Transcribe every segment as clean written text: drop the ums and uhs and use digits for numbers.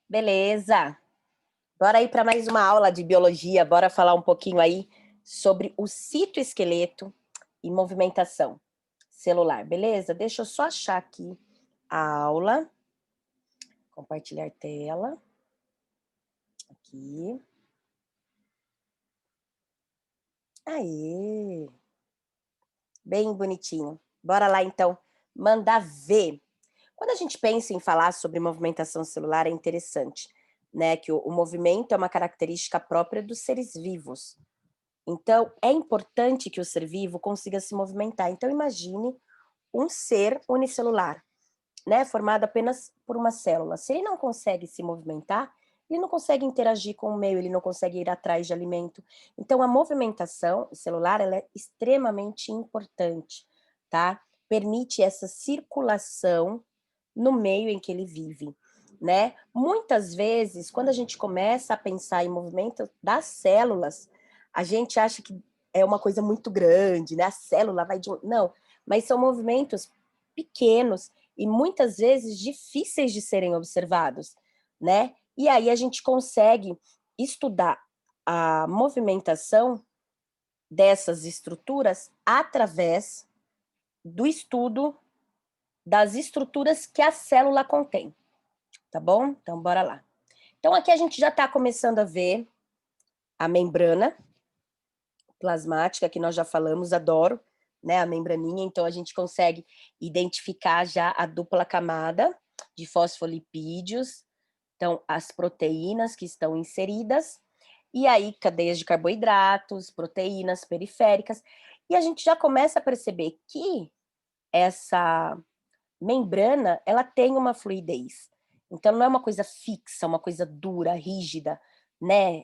Beleza. Bora aí para mais uma aula de biologia. Bora falar um pouquinho aí sobre o citoesqueleto e movimentação celular, beleza? Deixa eu só achar aqui a aula. Compartilhar tela. Aqui. Aê! Bem bonitinho. Bora lá, então, mandar ver. Quando a gente pensa em falar sobre movimentação celular, é interessante, né? Que o movimento é uma característica própria dos seres vivos. Então, é importante que o ser vivo consiga se movimentar. Então, imagine um ser unicelular, né, formado apenas por uma célula. Se ele não consegue se movimentar, ele não consegue interagir com o meio, ele não consegue ir atrás de alimento. Então, a movimentação celular, ela é extremamente importante, tá? Permite essa circulação no meio em que ele vive, né? Muitas vezes, quando a gente começa a pensar em movimento das células, a gente acha que é uma coisa muito grande, né? A célula vai de um... Não, mas são movimentos pequenos e muitas vezes difíceis de serem observados, né? E aí a gente consegue estudar a movimentação dessas estruturas através do estudo das estruturas que a célula contém, tá bom? Então, bora lá. Então, aqui a gente já está começando a ver a membrana plasmática, que nós já falamos, adoro, né, a membraninha, então a gente consegue identificar já a dupla camada de fosfolipídios, então as proteínas que estão inseridas, e aí cadeias de carboidratos, proteínas periféricas, e a gente já começa a perceber que essa membrana, ela tem uma fluidez, então não é uma coisa fixa, uma coisa dura, rígida, né,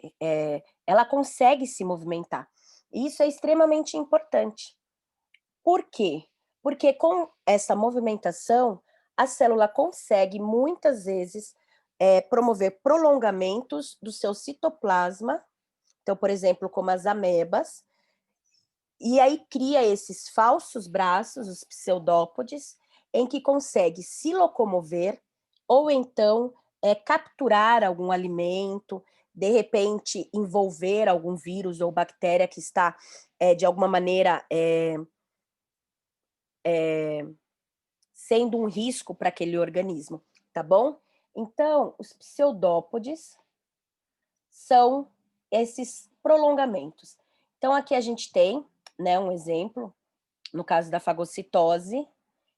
ela consegue se movimentar. Isso é extremamente importante. Por quê? Porque com essa movimentação, a célula consegue muitas vezes promover prolongamentos do seu citoplasma, então, por exemplo, como as amebas, e aí cria esses falsos braços, os pseudópodes, em que consegue se locomover ou então capturar algum alimento, de repente envolver algum vírus ou bactéria que está de alguma maneira sendo um risco para aquele organismo, tá bom? Então, os pseudópodes são esses prolongamentos. Então, aqui a gente tem, né, um exemplo, no caso da fagocitose.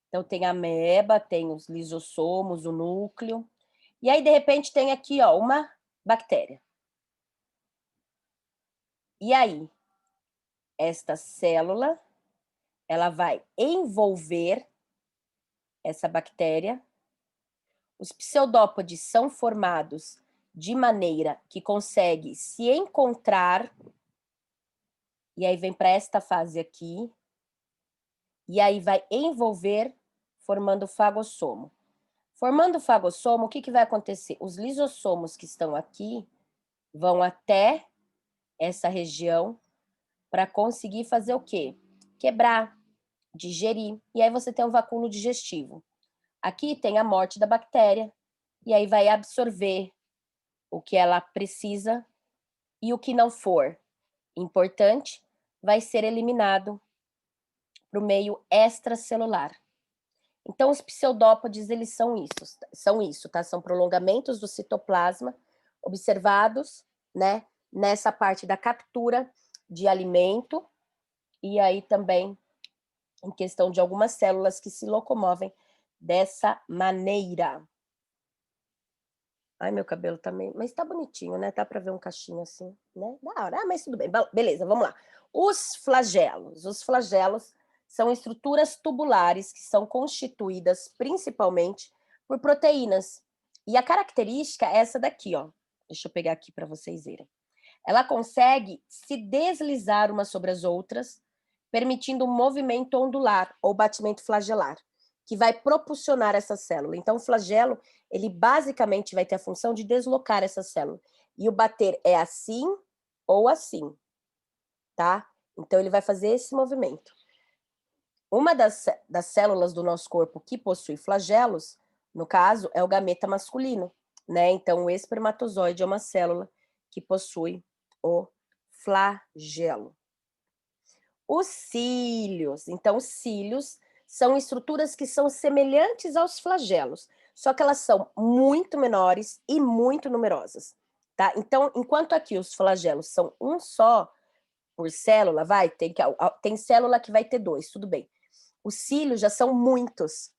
Então, tem a ameba, tem os lisossomos, o núcleo. E aí, de repente, tem aqui, ó, uma bactéria. E aí, esta célula, ela vai envolver essa bactéria. Os pseudópodes são formados de maneira que consegue se encontrar, e aí vem para esta fase aqui, e aí vai envolver, formando o fagossomo. Formando o fagossomo, o que vai acontecer? Os lisossomos que estão aqui vão até essa região para conseguir fazer o quê? Quebrar, digerir, e aí você tem um vacúolo digestivo. Aqui tem a morte da bactéria, e aí vai absorver o que ela precisa, e o que não for importante vai ser eliminado para o meio extracelular. Então, os pseudópodes, eles são isso, tá? São prolongamentos do citoplasma observados, né, nessa parte da captura de alimento, e aí também em questão de algumas células que se locomovem dessa maneira. Ai, meu cabelo tá meio... Mas tá bonitinho, né? Dá pra ver um cachinho assim, né? Da hora. Ah, mas tudo bem. Beleza, vamos lá. Os flagelos. Os flagelos são estruturas tubulares que são constituídas principalmente por proteínas. E a característica é essa daqui, ó. Deixa eu pegar aqui para vocês verem. Ela consegue se deslizar umas sobre as outras, permitindo um movimento ondular ou batimento flagelar, que vai propulsionar essa célula. Então, o flagelo, ele basicamente vai ter a função de deslocar essa célula. E o bater é assim ou assim, tá? Então, ele vai fazer esse movimento. Uma das células do nosso corpo que possui flagelos, no caso, é o gameta masculino. né? Então, o espermatozoide é uma célula que possui o flagelo. Os cílios. Então, os cílios são estruturas que são semelhantes aos flagelos, só que elas são muito menores e muito numerosas, tá? Então, enquanto aqui os flagelos são um só por célula, tem célula que vai ter 2, tudo bem. Os cílios já são muitos,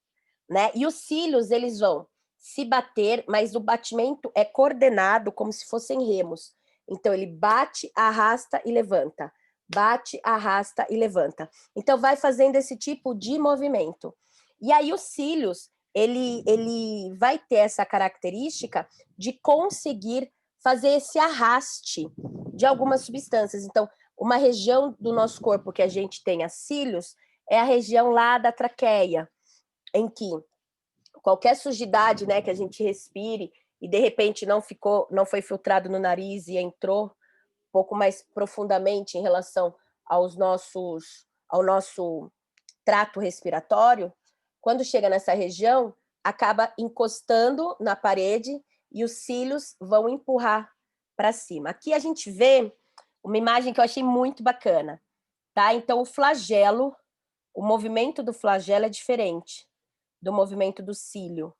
né? E os cílios, eles vão se bater, mas o batimento é coordenado como se fossem remos. Então, ele bate, arrasta e levanta. Bate, arrasta e levanta. Então, vai fazendo esse tipo de movimento. E aí, os cílios, ele vai ter essa característica de conseguir fazer esse arraste de algumas substâncias. Então, uma região do nosso corpo que a gente tenha cílios é a região lá da traqueia, em que qualquer sujidade, né, que a gente respire e de repente não foi filtrado no nariz e entrou um pouco mais profundamente em relação ao nosso trato respiratório, quando chega nessa região, acaba encostando na parede e os cílios vão empurrar para cima. Aqui a gente vê uma imagem que eu achei muito bacana, tá? Então o movimento do flagelo é diferente do movimento do cílio.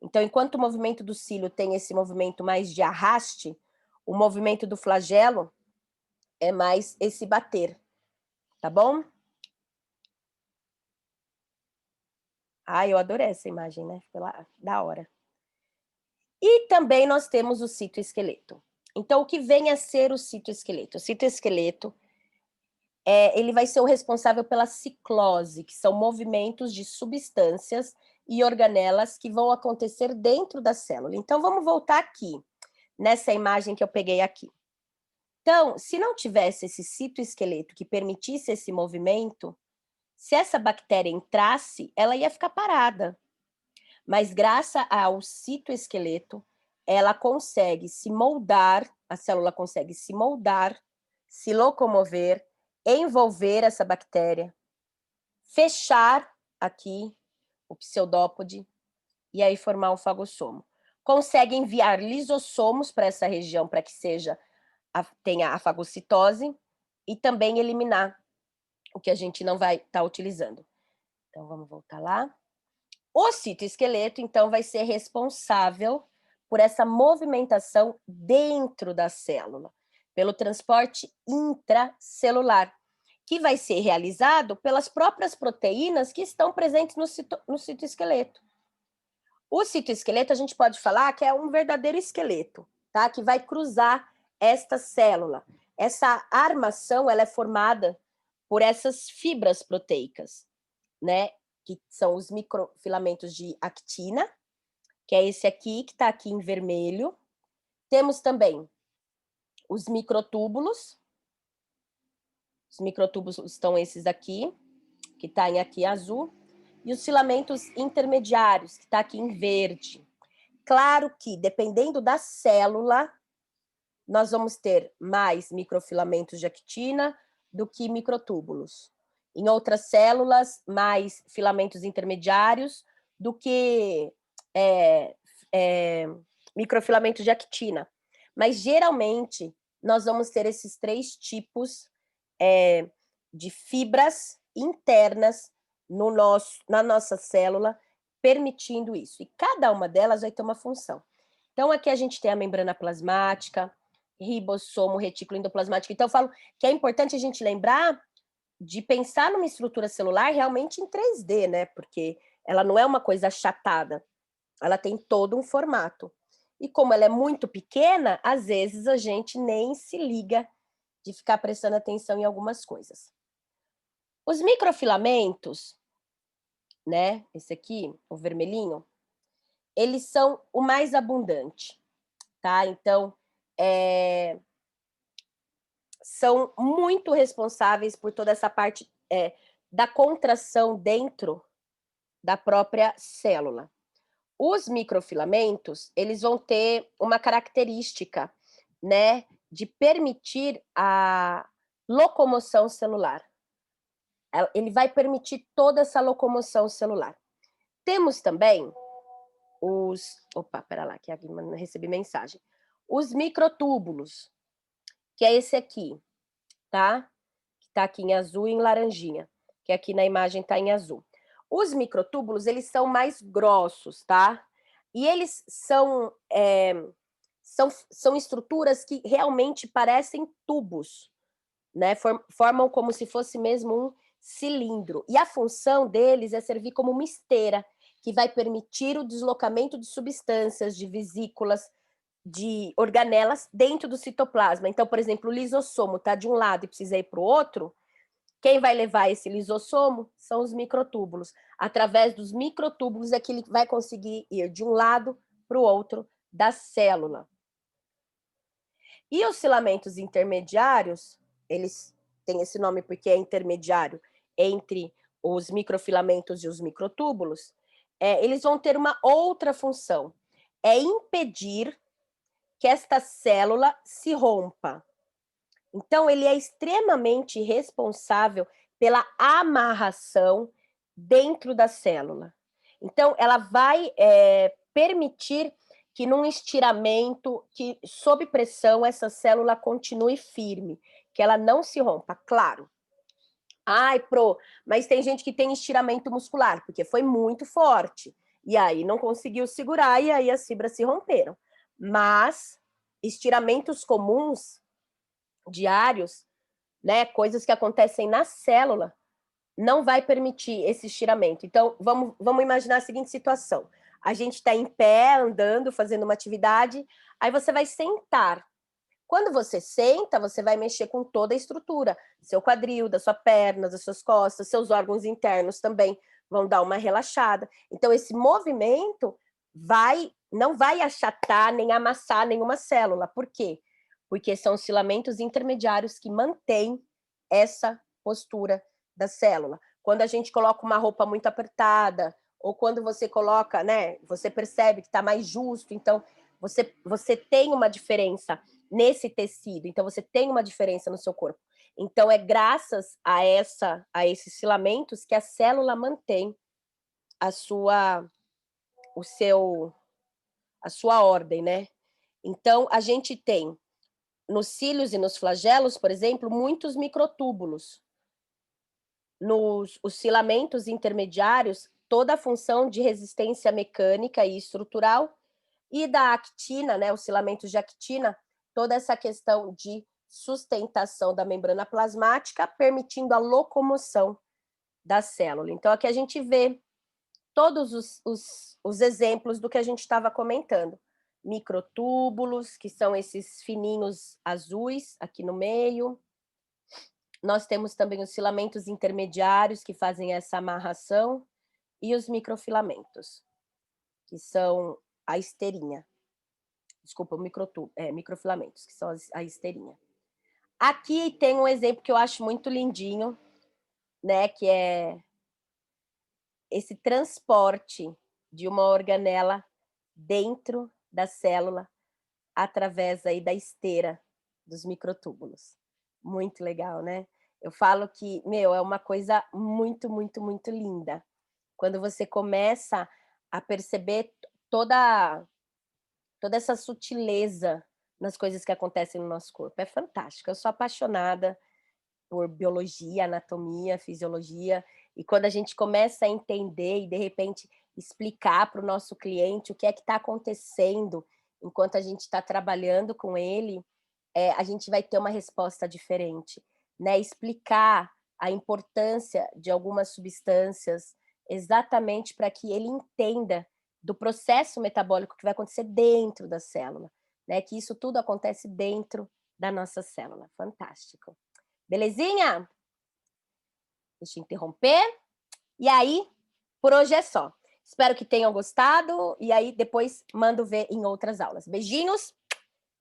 Então, enquanto o movimento do cílio tem esse movimento mais de arraste, o movimento do flagelo é mais esse bater, tá bom? Ah, eu adorei essa imagem, né? Ficou lá, da hora. E também nós temos o citoesqueleto. Então, o que vem a ser o citoesqueleto? O citoesqueleto ele vai ser o responsável pela ciclose, que são movimentos de substâncias e organelas que vão acontecer dentro da célula. Então, vamos voltar aqui, nessa imagem que eu peguei aqui. Então, se não tivesse esse citoesqueleto que permitisse esse movimento, se essa bactéria entrasse, ela ia ficar parada. Mas graças ao citoesqueleto, ela consegue se moldar, a célula consegue se moldar, se locomover, envolver essa bactéria, fechar aqui o pseudópode e aí formar um fagossomo. Consegue enviar lisossomos para essa região para que tenha a fagocitose e também eliminar o que a gente não vai estar utilizando. Então, vamos voltar lá. O citoesqueleto, então, vai ser responsável por essa movimentação dentro da célula, pelo transporte intracelular, que vai ser realizado pelas próprias proteínas que estão presentes no citoesqueleto. O citoesqueleto, a gente pode falar que é um verdadeiro esqueleto, tá? Que vai cruzar esta célula. Essa armação, ela é formada por essas fibras proteicas, né? Que são os microfilamentos de actina, que é esse aqui, que está aqui em vermelho. Temos também os microtúbulos. Os microtúbulos estão esses aqui, que está em aqui azul. E os filamentos intermediários, que está aqui em verde. Claro que, dependendo da célula, nós vamos ter mais microfilamentos de actina do que microtúbulos. Em outras células, mais filamentos intermediários do que microfilamentos de actina. Mas, geralmente, nós vamos ter esses 3 tipos de fibras internas na nossa célula, permitindo isso. E cada uma delas vai ter uma função. Então, aqui a gente tem a membrana plasmática, ribossomo, retículo endoplasmático. Então, eu falo que é importante a gente lembrar de pensar numa estrutura celular realmente em 3D, né? Porque ela não é uma coisa achatada, ela tem todo um formato. E como ela é muito pequena, às vezes a gente nem se liga de ficar prestando atenção em algumas coisas. Os microfilamentos, né? Esse aqui, o vermelhinho, eles são o mais abundante, tá? Então, são muito responsáveis por toda essa parte da contração dentro da própria célula. Os microfilamentos, eles vão ter uma característica, né, de permitir a locomoção celular. Ele vai permitir toda essa locomoção celular. Temos também Opa, pera lá, que aqui recebi mensagem. Os microtúbulos, que é esse aqui, tá? Que tá aqui em azul e em laranjinha, que aqui na imagem tá em azul. Os microtúbulos, eles são mais grossos, tá? E eles são estruturas que realmente parecem tubos, né? Formam como se fosse mesmo um cilindro. E a função deles é servir como uma esteira, que vai permitir o deslocamento de substâncias, de vesículas, de organelas dentro do citoplasma. Então, por exemplo, o lisossomo está de um lado e precisa ir para o outro, quem vai levar esse lisossomo são os microtúbulos. Através dos microtúbulos é que ele vai conseguir ir de um lado para o outro da célula. E os filamentos intermediários, eles têm esse nome porque é intermediário entre os microfilamentos e os microtúbulos, eles vão ter uma outra função, é impedir que esta célula se rompa. Então, ele é extremamente responsável pela amarração dentro da célula. Então, ela vai permitir que num estiramento, que sob pressão, essa célula continue firme, que ela não se rompa, claro. Ai, mas tem gente que tem estiramento muscular, porque foi muito forte, e aí não conseguiu segurar, e aí as fibras se romperam. Mas estiramentos comuns, diários, né, coisas que acontecem na célula, não vai permitir esse estiramento. Então, vamos imaginar a seguinte situação. A gente está em pé, andando, fazendo uma atividade, aí você vai sentar. Quando você senta, você vai mexer com toda a estrutura, seu quadril, da sua perna, das suas costas, seus órgãos internos também vão dar uma relaxada. Então, esse movimento não vai achatar nem amassar nenhuma célula. Por quê? Porque são os filamentos intermediários que mantêm essa postura da célula. Quando a gente coloca uma roupa muito apertada, ou quando você coloca, né, você percebe que está mais justo, então você tem uma diferença nesse tecido, então você tem uma diferença no seu corpo. Então é graças a esses filamentos que a célula mantém a sua ordem, né? Então a gente tem nos cílios e nos flagelos, por exemplo, muitos microtúbulos. Os filamentos intermediários, toda a função de resistência mecânica e estrutural, e da actina, né, os filamentos de actina, toda essa questão de sustentação da membrana plasmática, permitindo a locomoção da célula. Então, aqui a gente vê todos os exemplos do que a gente estava comentando. Microtúbulos, que são esses fininhos azuis aqui no meio. Nós temos também os filamentos intermediários, que fazem essa amarração, e os microfilamentos, que são a esteirinha. Desculpa, microfilamentos, que são a esteirinha. Aqui tem um exemplo que eu acho muito lindinho, né, que é esse transporte de uma organela dentro da célula através aí da esteira dos microtúbulos. Muito legal, né? Eu falo que, é uma coisa muito, muito, muito linda. Quando você começa a perceber toda essa sutileza nas coisas que acontecem no nosso corpo. É fantástico. Eu sou apaixonada por biologia, anatomia, fisiologia, e quando a gente começa a entender e, de repente, explicar para o nosso cliente o que é que está acontecendo enquanto a gente está trabalhando com ele, a gente vai ter uma resposta diferente, né? Explicar a importância de algumas substâncias exatamente para que ele entenda do processo metabólico que vai acontecer dentro da célula, né? Que isso tudo acontece dentro da nossa célula. Fantástico. Belezinha? Deixa eu interromper. E aí, por hoje é só. Espero que tenham gostado e aí depois mando ver em outras aulas. Beijinhos,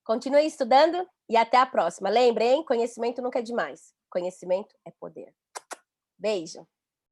continue estudando e até a próxima. Lembrem, conhecimento nunca é demais. Conhecimento é poder. Beijo.